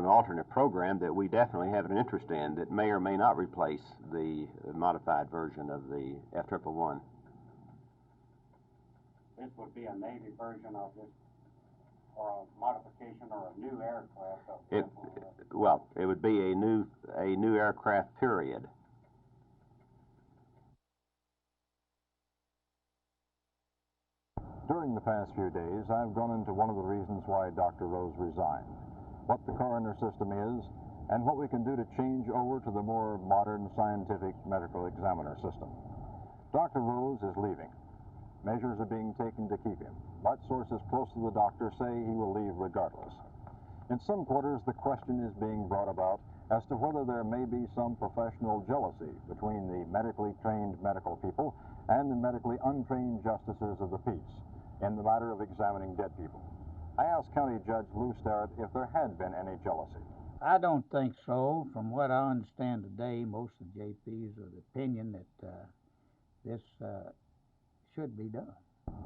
an alternate program that we definitely have an interest in that may or may not replace the modified version of the F111. This would be a Navy version of this, or a modification or a new aircraft of the F111. Well, it would be a new aircraft, period. During the past few days, I've gone into one of the reasons why Dr. Rose resigned, what the coroner system is, and what we can do to change over to the more modern scientific medical examiner system. Dr. Rose is leaving. Measures are being taken to keep him, but sources close to the doctor say he will leave regardless. In some quarters, the question is being brought about as to whether there may be some professional jealousy between the medically trained medical people and the medically untrained justices of the peace in the matter of examining dead people. I asked County Judge Lou Starrett if there had been any jealousy. I don't think so. From what I understand today, most of the JPs are of the opinion that this should be done.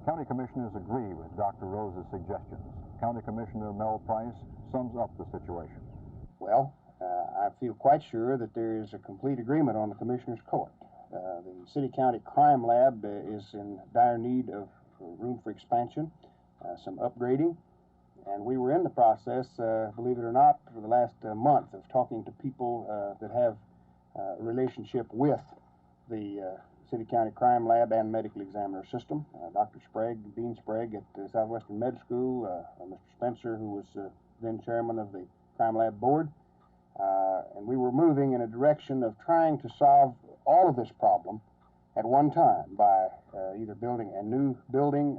County commissioners agree with Dr. Rose's suggestions. County Commissioner Mel Price sums up the situation. Well, I feel quite sure that there is a complete agreement on the Commissioner's Court. The City-County Crime Lab is in dire need of room for expansion, some upgrading, and we were in the process, believe it or not, for the last month of talking to people that have a relationship with the City-County Crime Lab and Medical Examiner System. Dr. Sprague, Dean Sprague at Southwestern Med School, Mr. Spencer, who was then chairman of the Crime Lab Board, and we were moving in a direction of trying to solve all of this problem at one time by either building a new building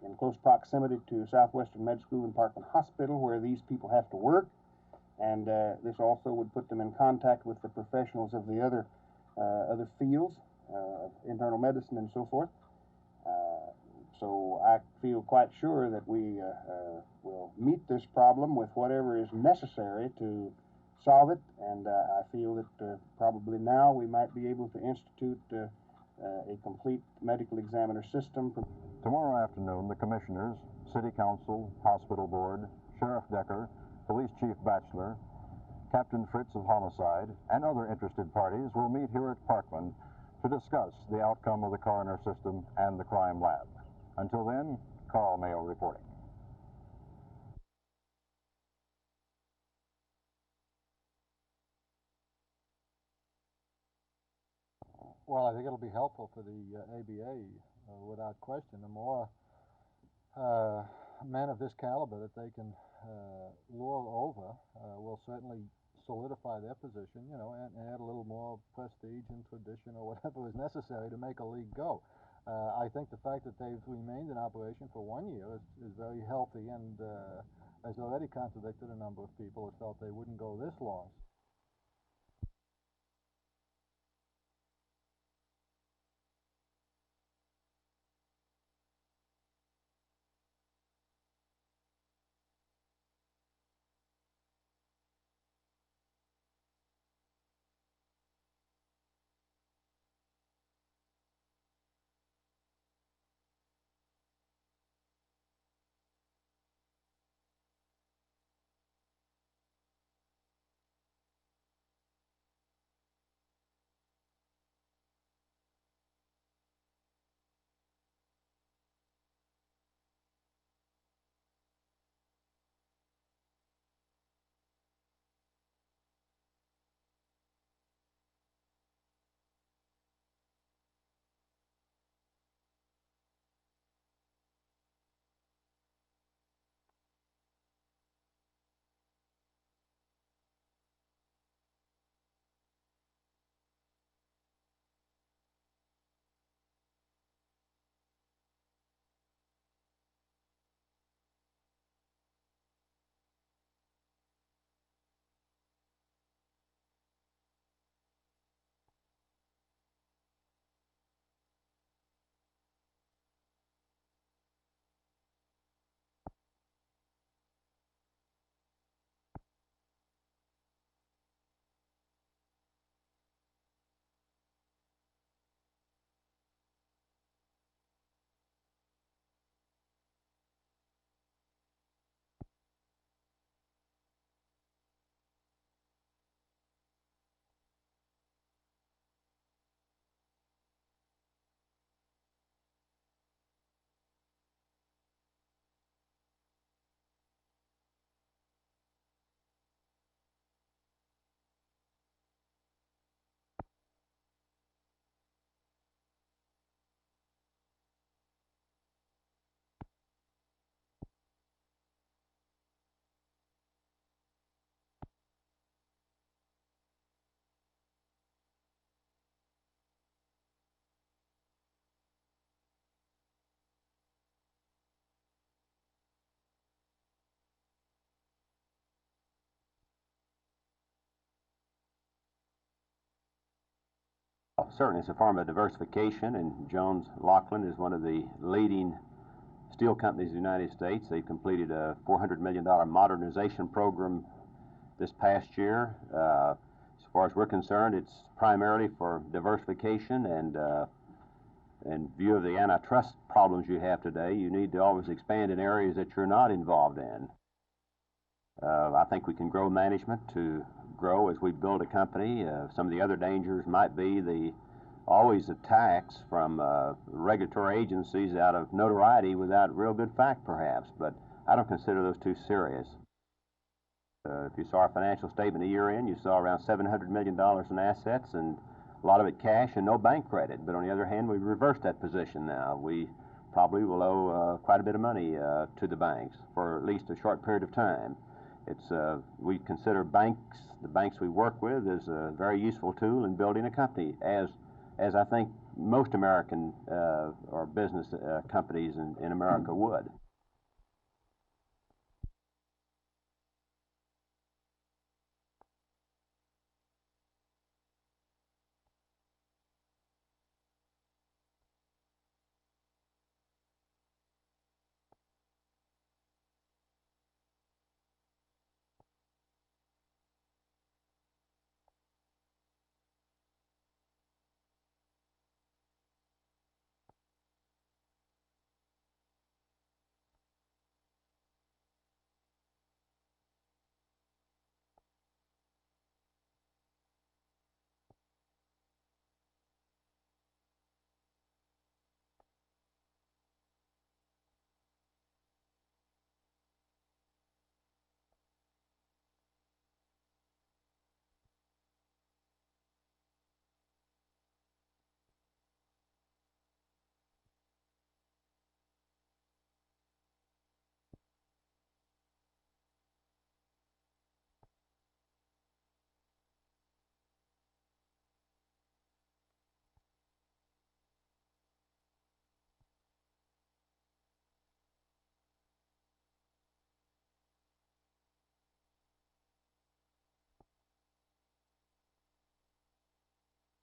in close proximity to Southwestern Med School and Parkland Hospital, where these people have to work, and this also would put them in contact with the professionals of the other fields, internal medicine and so forth. So I feel quite sure that we will meet this problem with whatever is necessary to solve it, and I feel that probably now we might be able to institute a complete medical examiner system. Tomorrow afternoon, the commissioners, City Council, Hospital Board, Sheriff Decker, Police Chief Batchelor, Captain Fritz of Homicide, and other interested parties will meet here at Parkland to discuss the outcome of the coroner system and the crime lab. Until then, Carl Mayo reporting. Well, I think it'll be helpful for the ABA, without question. The more men of this caliber that they can lure over will certainly solidify their position, you know, and add a little more prestige and tradition or whatever is necessary to make a league go. I think the fact that they've remained in operation for 1 year is very healthy, and has already contradicted a number of people who felt they wouldn't go this long. certainly it's a form of diversification, and Jones Laughlin is one of the leading steel companies in the United States. They completed a $400 million modernization program this past year. As far as we're concerned, it's primarily for diversification, and in view of the antitrust problems you have today, you need to always expand in areas that you're not involved in. I think we can grow management to grow as we build a company. Some of the other dangers might be always attacks from regulatory agencies out of notoriety without real good fact, perhaps, but I don't consider those too serious. If you saw our financial statement a year in, you saw around $700 million in assets, and a lot of it cash and no bank credit. But on the other hand, we've reversed that position now. We probably will owe quite a bit of money to the banks for at least a short period of time. We consider the banks we work with, as a very useful tool in building a company, as I think most American or business companies in America would.